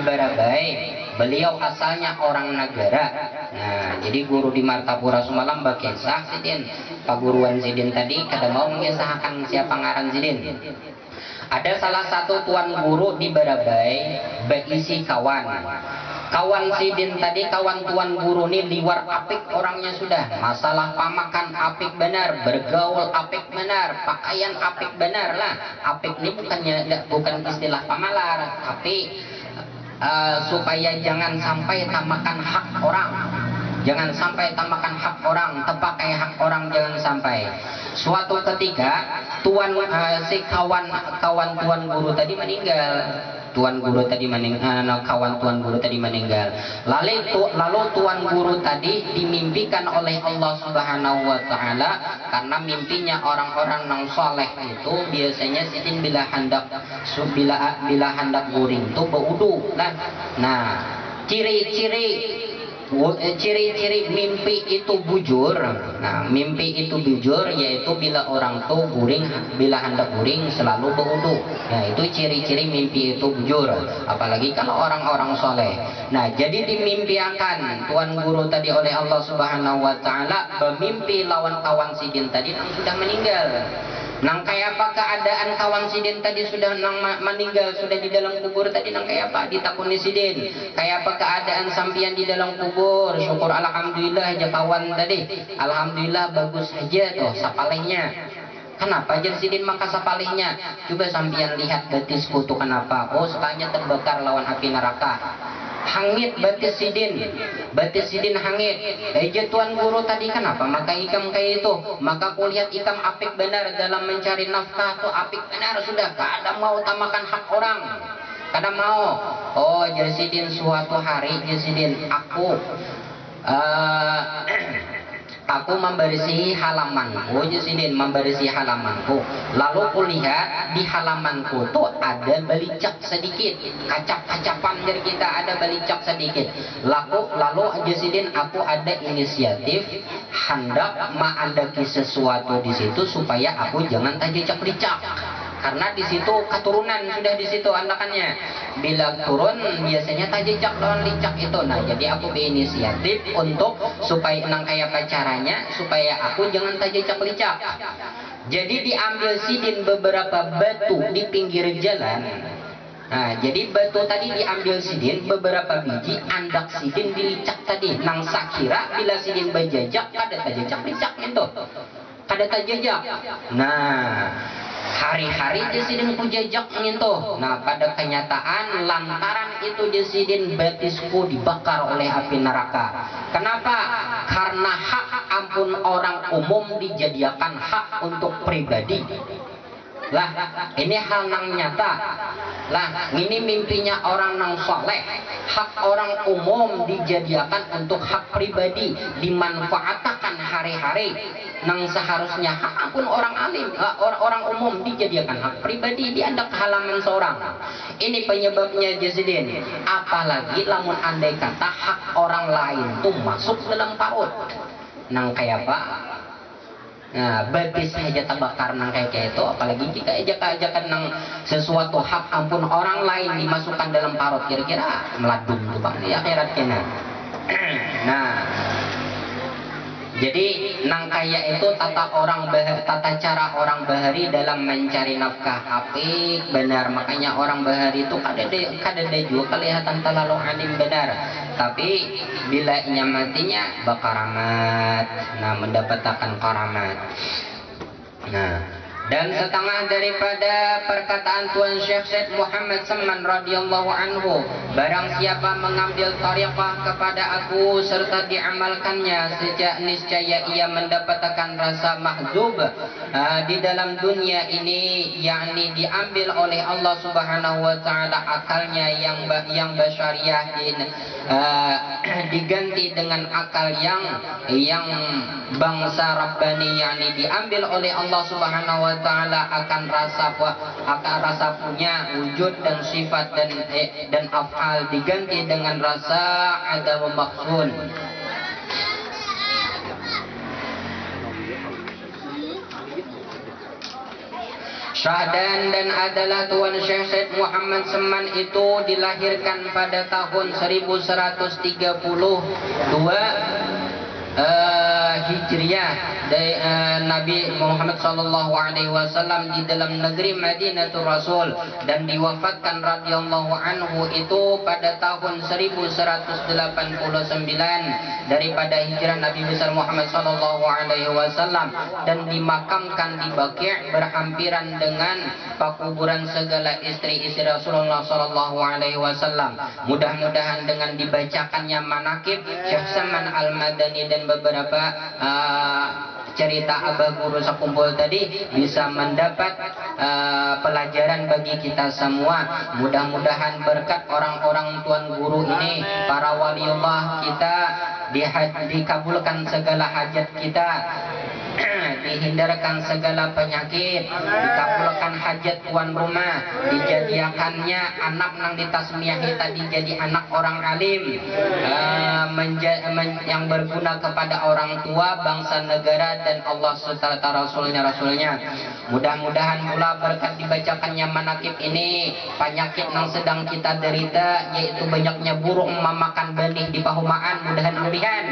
Barabai. Beliau asalnya orang negara. Nah, jadi guru di Martapura Sumalam berkisah Sidin. Paguruan Sidin tadi kada mau mengisahkan siapa ngaran Sidin. Ada salah satu tuan guru di Barabai berisi kawan. Kawan Sidin tadi, kawan tuan guru ini liwar apik orangnya sudah. Masalah pamakan apik benar, bergaul apik benar, pakaian apik benar lah. Apik ini bukan istilah pamalar, tapi supaya jangan sampai tamakan hak orang. Jangan sampai tamakan hak orang, tepakai hak orang, jangan sampai. Suatu ketika si kawan tuan guru tadi meninggal. Kawan tuan guru tadi meninggal. Lalu tuan guru tadi dimimpikan oleh Allah Subhanahu wa taala, karena mimpinya orang-orang yang soleh itu biasanya Sidin bila hendak guring itu berwudu. Nah, ciri-ciri mimpi itu bujur. Nah, mimpi itu bujur yaitu bila orang tuh bila hendak guring selalu berwudu. Nah, itu ciri-ciri mimpi itu bujur, apalagi kalau orang-orang soleh. Nah, jadi dimimpiakan tuan guru tadi oleh Allah Subhanahu wa taala bermimpi lawan kawan Sidin tadi yang sudah meninggal. Nang kayak apa keadaan kawan Sidin tadi sudah meninggal, sudah di dalam kubur tadi, nang kayak apa ditakuni Sidin, kayak apa keadaan sampian di dalam kubur? Syukur alhamdulillah aja kawan tadi, alhamdulillah bagus saja tuh sapalehnya. Kenapa jadi Sidin maka sapalehnya? Coba sampian lihat betisku tuh kenapa? Oh, sekalinya terbakar lawan api neraka. Hangit batis Sidin hangit. Tuan guru tadi kenapa maka ikam kayak itu? Maka kulihat ikam apik benar dalam mencari nafkah tuh, apik benar sudah. Kada mau tamakan hak orang, kada mau. Oh, jadi Sidin suatu hari Sidin aku membersihi halamanku, Sidin membersihi halamanku. Lalu kulihat di halamanku tuh ada belicak sedikit, kacap-kacapan dari kita ada belicak sedikit. Lalu Sidin aku ada inisiatif hendak mengandaki sesuatu di situ supaya aku jangan tajecak-licak. Karena di situ keturunan sudah di situ anakannya. Bila turun biasanya tajecak lawan licak itu. Nah, jadi aku berinisiatif untuk supaya nang kayak caranya supaya aku jangan tajecak licak. Jadi diambil Sidin beberapa batu di pinggir jalan. Nah, jadi batu tadi diambil Sidin beberapa biji, andak Sidin dilicak tadi. Nang sakira bila Sidin berjajak kada tajecak licak itu. Kada tajejak. Nah, hari-hari Sidin kujajak ngintuh. Nah, pada kenyataan lantaran itu Sidin batisku dibakar oleh api neraka. Kenapa? Karena hak hakun orang umum dijadikan hak untuk pribadi. Lah ini hal nang nyata. Lah ini mimpinya orang nang soleh. Hak orang umum dijadikan untuk hak pribadi, dimanfaatkan hari-hari. Nang seharusnya hak akun orang alim, orang umum dijadikan hak pribadi di andak halaman seorang. Ini penyebabnya Jasidin. Apalagi lamun andai kata hak orang lain tuh masuk dalam parut. Nang kayak apa? Nah, betis saja tabakar nang kayak itu, apalagi jika ajak-ajakan nang sesuatu hak ampun orang lain dimasukkan dalam parut, kira-kira meladun tuh bang di akhirat kena. Nah, jadi nang kaya itu tata cara orang bahari dalam mencari nafkah apik benar. Makanya orang bahari itu kadang juga kelihatan terlalu alim benar, tapi bila nyamatinya bakaramat, nah mendapatkan karamat. Nah, dan setengah daripada perkataan Tuan Syekh Said Muhammad Saman radhiyallahu anhu, barang siapa mengambil tariqah kepada aku serta diamalkannya, sejak niscaya ia mendapatkan rasa mahzub di dalam dunia ini, yakni diambil oleh Allah Subhanahu wa taala akalnya yang basyariah diganti dengan akal yang bangsa Rabbani, yakni diambil oleh Allah Subhanahu wa taala akan rasa punya wujud dan sifat dan af'al, diganti dengan rasa ada wa makhzun. Syahdan dan adalah Tuan Syekh Said Muhammad Saman itu dilahirkan pada tahun 1132 Hijriah dari Nabi Muhammad sallallahu alaihi wasallam di dalam negeri Madinatul Rasul, dan diwafatkan radhiyallahu anhu itu pada tahun 1189 daripada hijrah Nabi besar Muhammad sallallahu alaihi wasallam, dan dimakamkan di Baqi' berhampiran dengan pakuburan segala istri-istri Rasulullah sallallahu alaihi wasallam. Mudah-mudahan dengan dibacakannya manakib Syekh Saman Al-Madani dan beberapa cerita Abah Guru sekumpul tadi bisa mendapat pelajaran bagi kita semua. Mudah-mudahan berkat orang-orang Tuan Guru ini, para waliullah kita, dikabulkan segala hajat kita, dihindarkan segala penyakit, dikabulkan hajat tuan rumah, dijadikannya anak nang ditasmiahi tadi jadi anak orang alim, yang berguna kepada orang tua, bangsa, negara, dan Allah serta Rasulnya. Mudah-mudahan pula berkat dibacakannya manakib ini, penyakit yang sedang kita derita, yaitu banyaknya burung memakan benih di pahumaan, mudahan ambihan.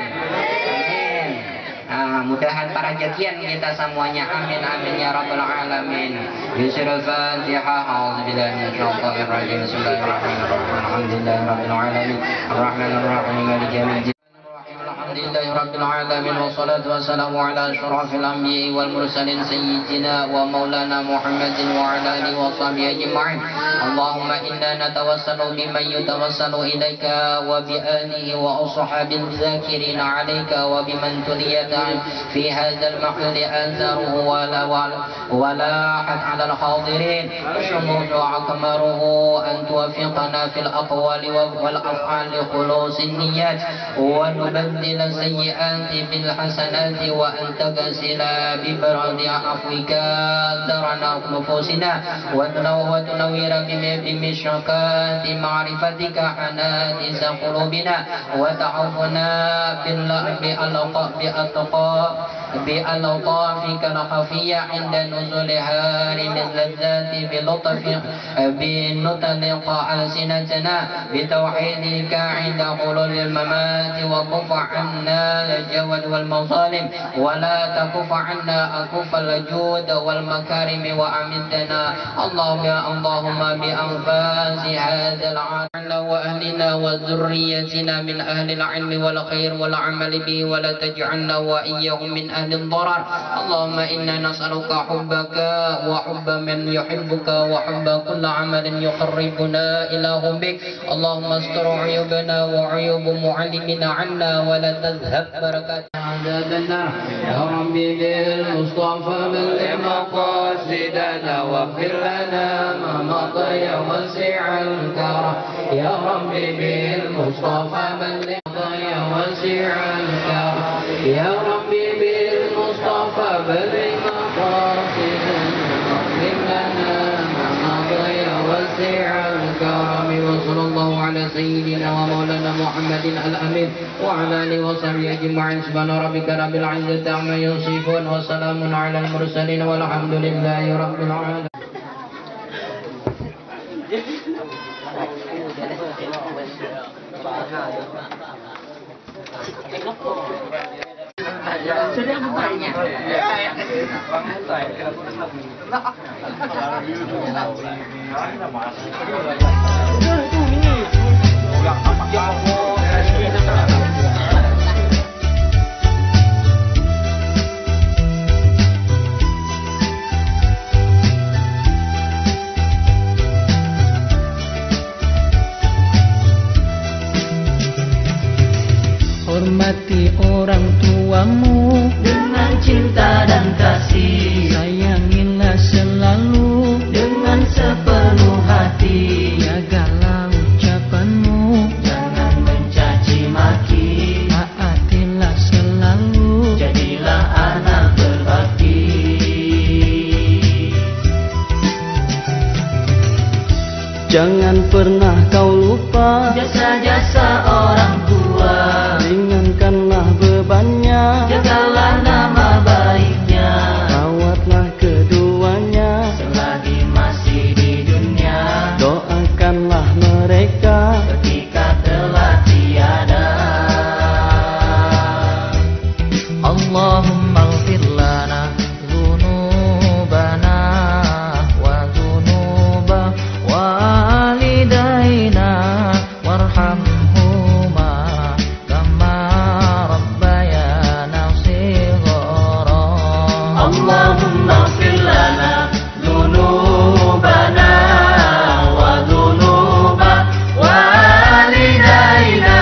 Mudahan para jakian kita semuanya, amin amin ya rabbal alamin. Yusrul Fatihah. A'udzubillahi minasyaitonir rajim. Bismillahirrahmanirrahim. Alhamdulillahirabbil alamin. Arrahmanir rahim. Maliki yaumiddin. Alhamdulillahi rabbil alamin, wassalatu wassalamu ala asyrafil anbiya'i wal mursalin sayyidina wa maulana Muhammadin wa ala alihi wa sahbihi ajma'in. Allahumma inna natawassalu biman yatawassalu ilaika wa bi alihi wa ashabil zakirin 'alaika wa biman tuliyata fi hadzal mahalli anzaruhu wa la had 'ala al-hadirin. Syumudu akmaruhu an tuwaffiqana fil aqwali wal af'ali khulusin niyyat wa nubaddil السيئات بالحسنات وأن تغسل ببرد عفوك درنا نفوسنا وتنوّر بمشرقات معرفتك حنادس قلوبنا وتعوفنا بألطافك الخفية عند نزول هارم اللذات بنطلق ألسنتنا بتوحيدك عند حلول الممات وكف عنا الجود والمظالم ولا تكف عنا أكف الجود والمكارم وأمدنا اللهم بأنفاس هذا العالم وأهلنا وذريتنا من أهل العلم والخير والعمل به ولا تجعلنا وإياهم من أهل الضرر. اللهم إنا نسألك حبك وحب من يحبك وحب كل عمل يقربنا إلى حبك. اللهم استر عيوبنا وعيوب معلمنا عنا ولا تذهب بركات عدد النار يا ربي بالمصطفى بلغ مقاصدنا واغفر لنا ما مضى يا واسع الكرم يا ربي بالمصطفى بلغ يا واسع الكرم يا ربي بالمصطفى بلغ مقاصدنا واغفر لنا ما مضى يا واسع الكرم وصلى الله على سيدنا ومولانا محمد الأمين وعلى آله وصحبه أجمعين سبحان ربك رب العزة عما يصفون وسلام على المرسلين والحمد لله رب العالمين. Sudah bukanya. Hormati orang tuamu Dengan cinta dan kasih, sayangilah selalu dengan sepenuh hati, jagalah ucapanmu, jangan mencaci maki, taatilah selalu, jadilah anak berbakti. jangan pernah kau lupa Jasa-jasa orang tua, ringankanlah bebannya, jagalah nama baiknya, rawatlah keduanya, selagi masih di dunia, doakanlah mereka ketika telah tiada. Allahumma ighfir lana dzunubana wa dzunuba walidaina warhamhuma kama rabbayana shighara. Allahumma ighfir lana dzunubana wa dzunuba walidaina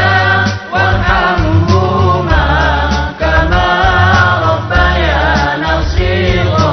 warhamhuma kama rabbayana shighara.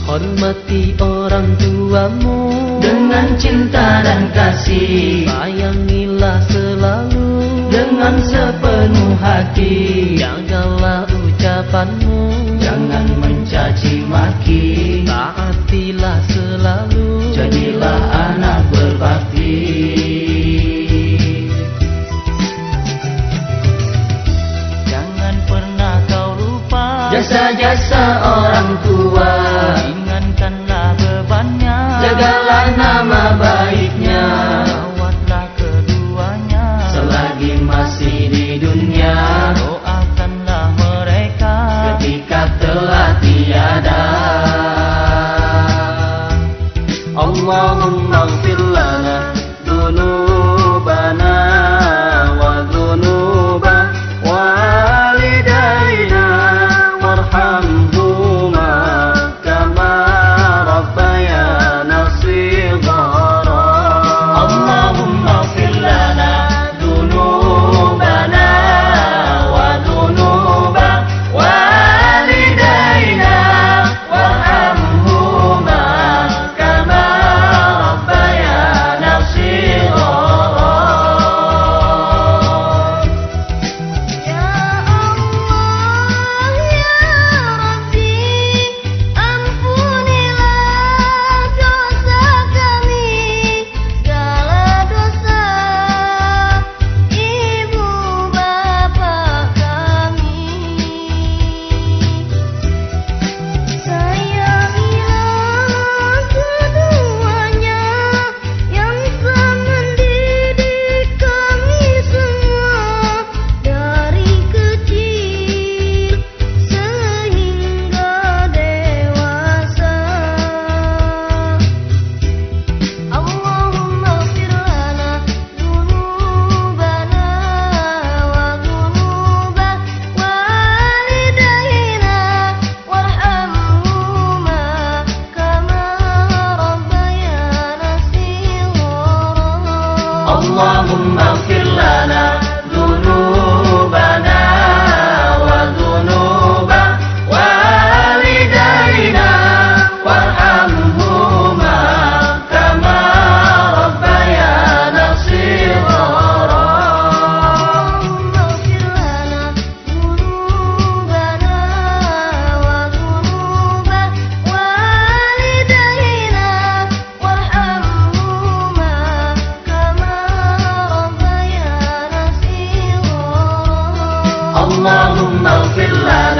Hormati orang tuamu dengan cinta dan kasih, sayangilah selalu dengan sepenuh hati, jagalah ucapanmu, jangan mencaci maki, taatilah selalu, jadilah anak berbakti. jangan pernah kau lupa Jasa-jasa orang tua, ringankanlah bebannya, jagalah nama baiknya, rawatlah keduanya, selagi masih di dunia, doakanlah mereka ketika telah tiada. Allahumma ighfir lana dzunubana wa dzunuba walidaina warhamhuma kama rabbayana shighara. واغفر لنا